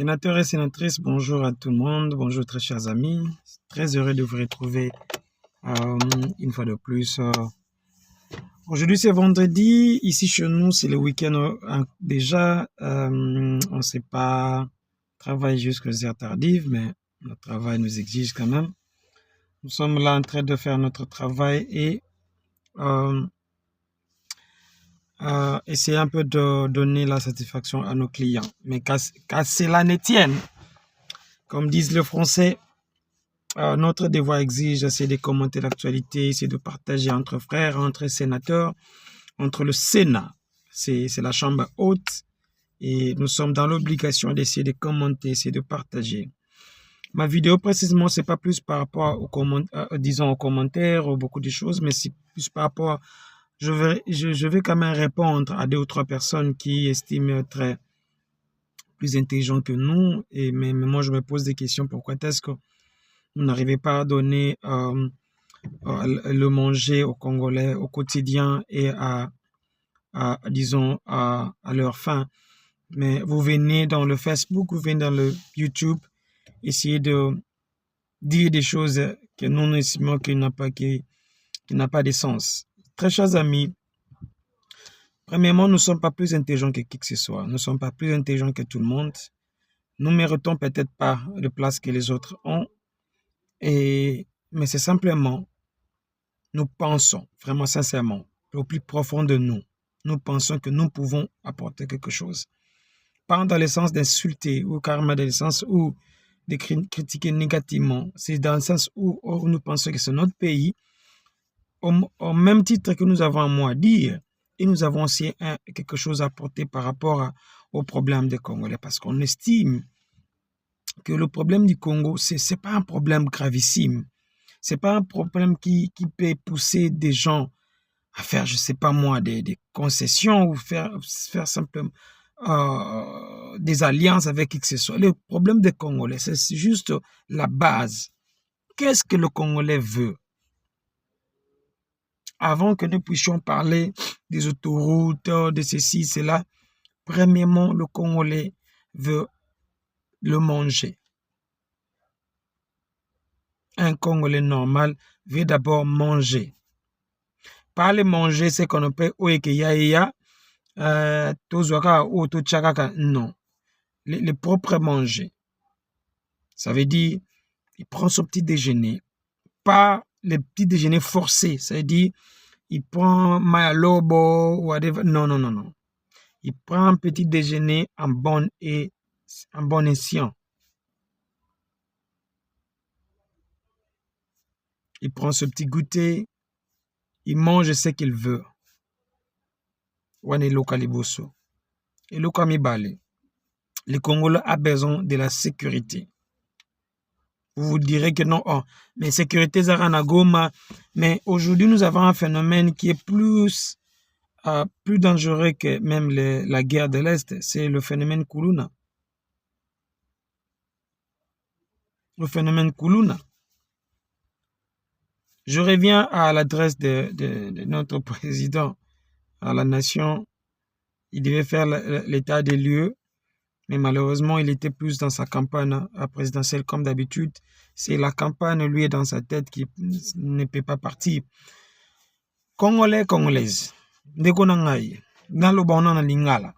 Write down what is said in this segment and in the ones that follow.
Sénateurs et sénatrices, bonjour à tout le monde, bonjour très chers amis. Très heureux de vous retrouver une fois de plus. Aujourd'hui c'est vendredi, ici chez nous c'est le week-end déjà. On ne sait pas travailler jusqu'aux heures tardives, mais notre travail nous exige quand même. Nous sommes là en train de faire notre travail et essayer un peu de donner la satisfaction à nos clients. Mais qu'à cela ne tienne, comme disent les Français, notre devoir exige, c'est de commenter l'actualité, c'est de partager entre frères, entre sénateurs, entre le Sénat. C'est la chambre haute et nous sommes dans l'obligation d'essayer de commenter, c'est de partager. Ma vidéo précisément, c'est pas plus par rapport aux commentaires ou beaucoup de choses, mais c'est plus par rapport, je vais quand même répondre à 2 ou 3 personnes qui estiment être plus intelligents que nous. Mais moi, je me pose des questions. Pourquoi est-ce que vous n'arrivez pas à donner le manger aux Congolais au quotidien et disons, à leur faim? Mais vous venez dans le Facebook, vous venez dans le YouTube, essayer de dire des choses que nous estimons qui n'a pas de sens. Très chers amis, premièrement, nous ne sommes pas plus intelligents que qui que ce soit. Nous ne sommes pas plus intelligents que tout le monde. Nous ne méritons peut-être pas de place que les autres ont. Mais c'est simplement, nous pensons, vraiment sincèrement, au plus profond de nous, nous pensons que nous pouvons apporter quelque chose. Pas dans le sens d'insulter ou carrément dans le sens où de critiquer négativement. C'est dans le sens où nous pensons que c'est notre pays, au même titre que nous avons un mot à dire, et nous avons aussi quelque chose à apporter par rapport au problème des Congolais, parce qu'on estime que le problème du Congo, c'est pas un problème gravissime. C'est pas un problème qui peut pousser des gens à faire, je sais pas moi, des concessions ou faire simplement des alliances avec qui que ce soit. Le problème des Congolais, c'est juste la base. Qu'est-ce que le Congolais veut? Avant que nous puissions parler des autoroutes, de ceci, cela, premièrement, le Congolais veut le manger. Un Congolais normal veut d'abord manger. Par le manger, c'est qu'on peut non. Le propre manger. Ça veut dire, il prend son petit déjeuner. Pas le petit déjeuner forcé. Ça veut dire, il prend Mayalobo ou whatever. Non. Il prend un petit déjeuner en bon escient. Il prend ce petit goûter. Il mange ce qu'il veut. Wane lokaliboso. Et lokamibale. Le Congolais a besoin de la sécurité. Vous vous direz que non, mais sécurité Zarana Goma. Mais aujourd'hui, nous avons un phénomène qui est plus dangereux que même la guerre de l'Est. C'est le phénomène Kuluna. Le phénomène Kuluna. Je reviens à l'adresse de notre président à la nation. Il devait faire l'état des lieux, mais malheureusement, il était plus dans sa campagne présidentielle comme d'habitude. C'est la campagne, lui, est dans sa tête qui ne peut pas partir. Congolais, Congolaises, ndeko na ngai, naloba ona na lingala.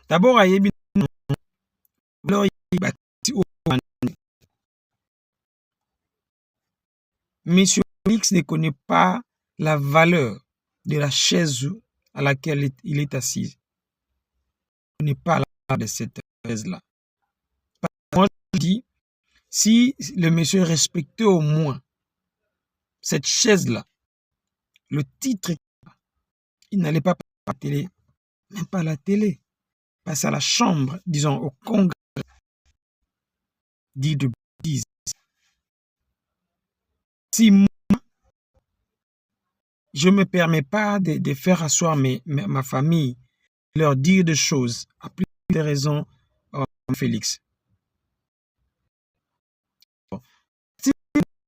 D'abord, Monsieur Félix ne connaît pas la valeur de la chaise à laquelle il est assis. Il ne connaît pas la valeur de cette chaise-là. Moi, je dis, si le monsieur respectait au moins cette chaise-là, le titre, il n'allait pas à la télé, même pas à la télé, passer à la chambre, disons au congrès, dit de bêtises. Si moi, je ne me permets pas de faire asseoir ma famille, leur dire des choses, à plus de raisons, Félix.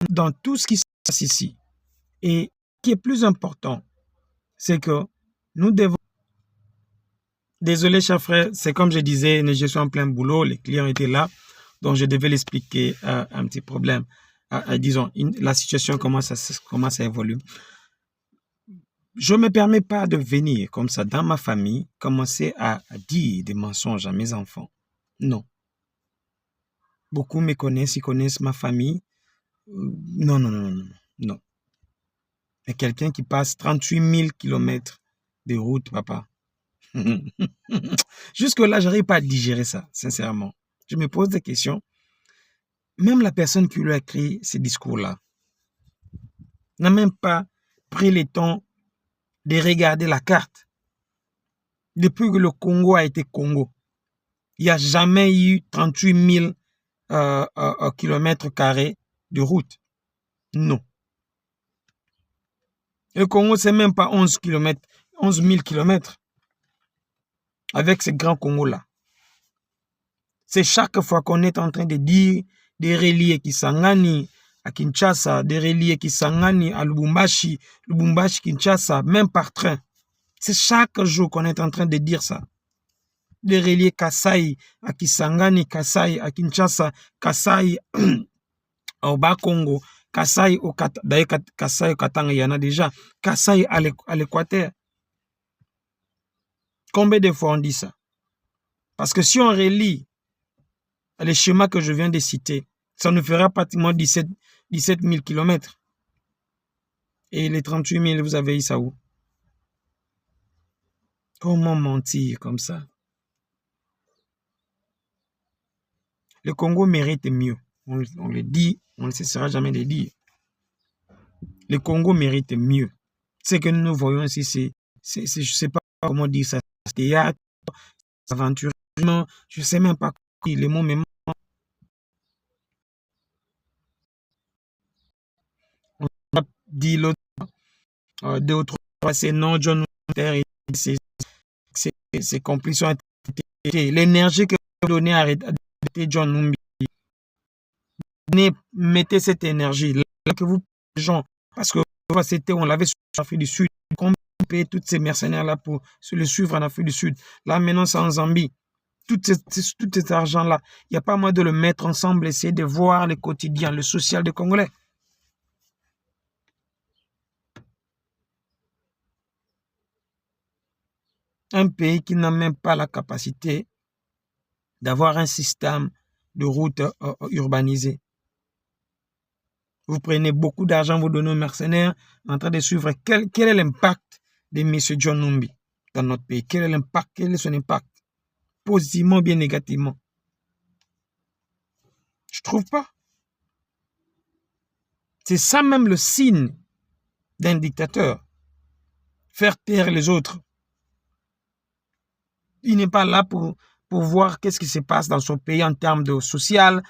Dans tout ce qui se passe ici, et qui est plus important, c'est que nous devons... Désolé, cher frère, c'est comme je disais, je suis en plein boulot, les clients étaient là, donc je devais l'expliquer un petit problème. Disons, la situation commence à évoluer. Je ne me permets pas de venir comme ça dans ma famille, commencer à dire des mensonges à mes enfants. Non. Beaucoup me connaissent, ils connaissent ma famille. Non, non, non, non, non. Mais quelqu'un qui passe 38 000 kilomètres de route, papa. Jusque-là, je n'arrive pas à digérer ça, sincèrement. Je me pose des questions. Même la personne qui lui a écrit ces discours-là n'a même pas pris le temps de regarder la carte. Depuis que le Congo a été Congo, il n'y a jamais eu 38 000 kilomètres carrés de route. Non. Le Congo, c'est même pas 11 000 kilomètres. Avec ces grands Congos-là. C'est chaque fois qu'on est en train de dire des reliés Kisangani à Kinshasa, des reliés Kisangani à Lubumbashi, Lubumbashi, Kinshasa, même par train. C'est chaque jour qu'on est en train de dire ça. Des reliés Kasai à Kisangani, Kasai à Kinshasa, Kasai au Bas-Congo, Kasai au Katanga, d'ailleurs Kasai au Katanga, il y en a déjà, Kasai à l'Équateur. Combien de fois on dit ça? Parce que si on relie les schémas que je viens de citer, ça nous fera pratiquement 17 000 kilomètres. Et les 38 000, vous avez eu ça où? Comment mentir comme ça? Le Congo mérite mieux. On le dit, on ne cessera jamais de dire. Le Congo mérite mieux. Ce que nous voyons ici, je ne sais pas comment dire ça, théâtre, aventurisme, je ne sais même pas les mots, mais on a dit l'autre, deux ou trois, c'est non, John Winter et ses complices ont été. L'énergie que vous donnez à arrêter John Numbi, mettez cette énergie là que vous, les gens, parce que c'était, on l'avait sur l'Afrique du Sud, combien vous payez tous ces mercenaires-là pour se le suivre en Afrique du Sud. Là, maintenant, c'est en Zambie. Tout cet argent-là, il n'y a pas moyen de le mettre ensemble, essayer de voir le quotidien, le social des Congolais. Un pays qui n'a même pas la capacité d'avoir un système de route urbanisé. Vous prenez beaucoup d'argent, vous donnez aux mercenaires en train de suivre. Quel est l'impact de M. John Numbi dans notre pays? Quel est l'impact? Quel est son impact? Positivement ou bien négativement? Je ne trouve pas. C'est ça même le signe d'un dictateur. Faire taire les autres. Il n'est pas là pour voir qu'est-ce qui se passe dans son pays en termes de social,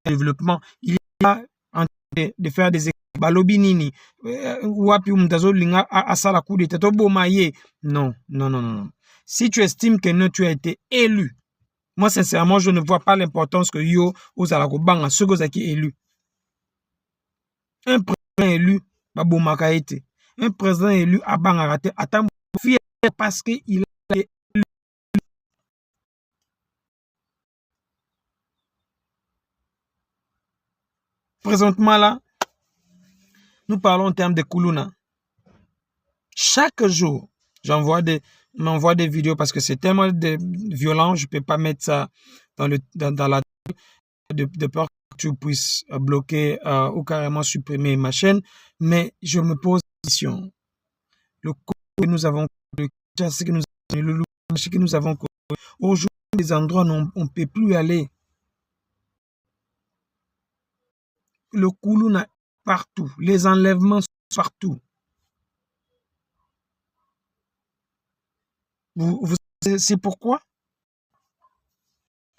de développement. Il est là en train de faire des balobinini. Non, non, non, non. Si tu estimes que tu as été élu, moi sincèrement, je ne vois pas l'importance que yo aux alakobanga ceux qui sont élus. Un président élu, un président élu à Bangarate, attend fier parce qu'il a été élu. Présentement là, nous parlons en termes de Kuluna. Chaque jour, m'envoie des vidéos parce que c'est tellement violent, je ne peux pas mettre ça dans la de peur que tu puisses bloquer ou carrément supprimer ma chaîne. Mais je me pose la question. Le coup que nous avons, le chasse que nous avons, le loup que nous avons, aujourd'hui, les endroits où on ne peut plus aller. Le Kuluna partout, les enlèvements partout. C'est pourquoi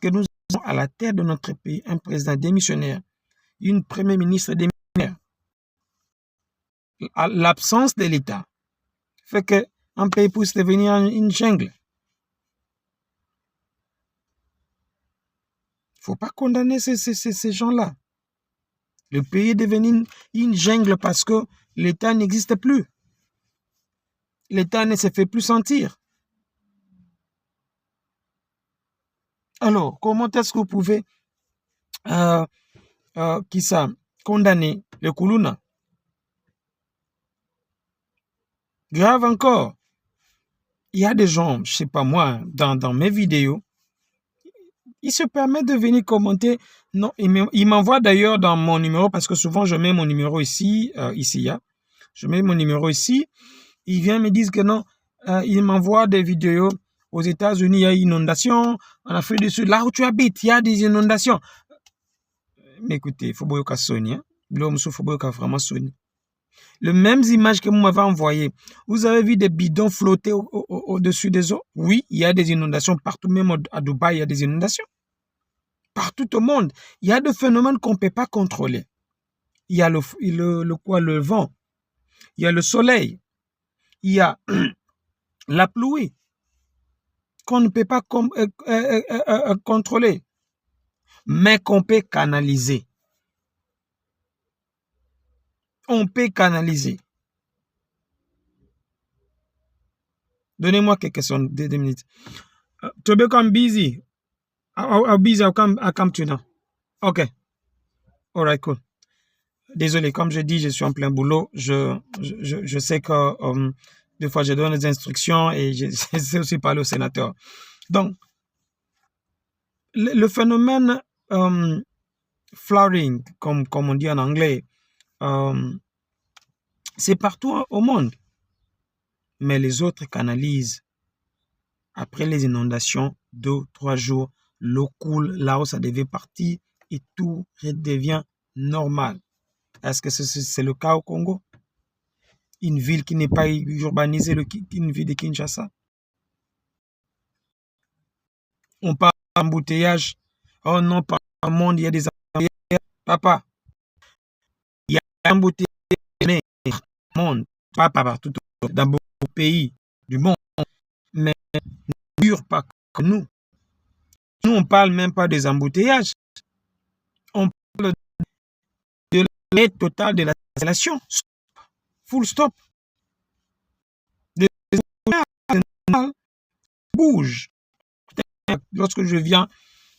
que nous avons à la tête de notre pays un président démissionnaire, une première ministre démissionnaire. L'absence de l'État fait qu'un pays puisse devenir une jungle. Il ne faut pas condamner ces gens-là. Le pays est devenu une jungle parce que l'État n'existe plus. l'État ne se fait plus sentir. Alors, comment est-ce que vous pouvez condamner le Kuluna? Grave encore. Il y a des gens, je sais pas moi, dans mes vidéos, ils se permettent de venir commenter. Non, ils m'envoient d'ailleurs dans mon numéro, parce que souvent je mets mon numéro ici, je mets mon numéro ici. Ils viennent me dire que non, ils m'envoient des vidéos. Aux États-Unis, il y a une inondation. En Afrique du Sud, là où tu habites, il y a des inondations. Mais écoutez, il faut que Sony. L'homme il faut que vraiment Sony. Les mêmes images que vous m'avez envoyées. Vous avez vu des bidons flotter au-dessus des eaux? Oui, il y a des inondations partout, même à Dubaï, il y a des inondations. Partout au monde, il y a des phénomènes qu'on ne peut pas contrôler. Il y a le vent, il y a le soleil, il y a la pluie qu'on ne peut pas contrôler, mais qu'on peut canaliser. On peut canaliser. Donnez-moi quelques secondes, 2 minutes. To become busy. How busy I come to now? Ok. All right, cool. Désolé, comme je dis, je suis en plein boulot. Je sais que des fois, je donne des instructions et je sais aussi parler au sénateur. Donc, le phénomène flooring, comme on dit en anglais, c'est partout au monde. Mais les autres canalisent. Après les inondations, 2-3 jours, l'eau coule là où ça devait partir et tout redevient normal. Est-ce que c'est le cas au Congo? Une ville qui n'est pas urbanisée, une ville de Kinshasa. On parle d'embouteillage. Oh non, par le monde, il y a des embouteillages. Papa, il y a des embouteillages, mais dans le monde, pas partout, dans beaucoup de pays du monde, mais ne dure pas que nous. Nous, on ne parle même pas des embouteillages. On parle de l'aide totale de la circulation. Full stop. Les embouteillages bougent. Lorsque je viens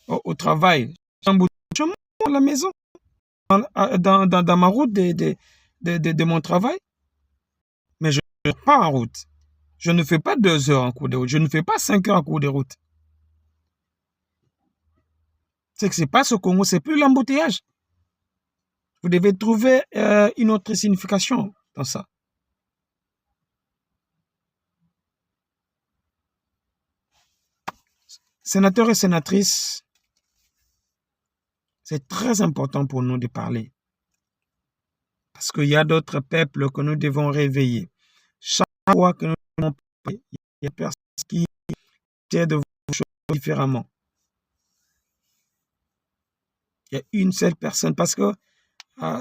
au travail, je monte à la maison, dans ma route de mon travail, mais je ne suis pas en route. Je ne fais pas 2 heures en cours de route. Je ne fais pas 5 heures en cours de route. C'est que ce n'est pas ce Congo, ce n'est plus l'embouteillage. Vous devez trouver une autre signification dans ça. Sénateurs et sénatrices, c'est très important pour nous de parler. Parce qu'il y a d'autres peuples que nous devons réveiller. Chaque fois que nous devons parler, il y a personne qui essaie de voir les choses différemment. Il y a une seule personne. Parce que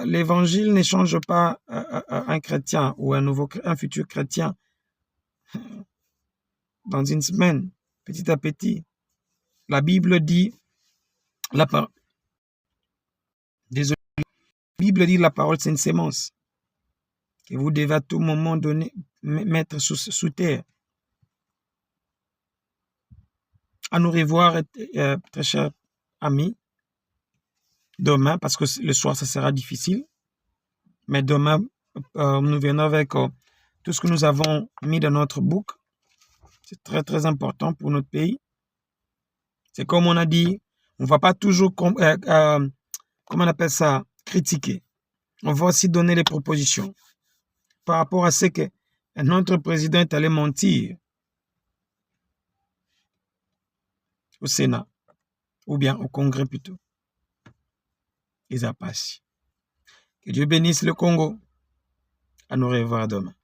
l'évangile ne change pas un chrétien ou un futur chrétien dans une semaine, petit à petit. La Bible dit, la Bible dit la parole c'est une sémence que vous devez à tout moment mettre sous terre. À nous revoir, très chers amis, demain, parce que le soir, ça sera difficile. Mais demain, nous venons avec tout ce que nous avons mis dans notre book. C'est très, très important pour notre pays. C'est comme on a dit, on ne va pas toujours, comment on appelle ça, critiquer. On va aussi donner des propositions par rapport à ce que notre président est allé mentir au Sénat, ou bien au Congrès plutôt. Ils a passé. Que Dieu bénisse le Congo. À nous revoir demain.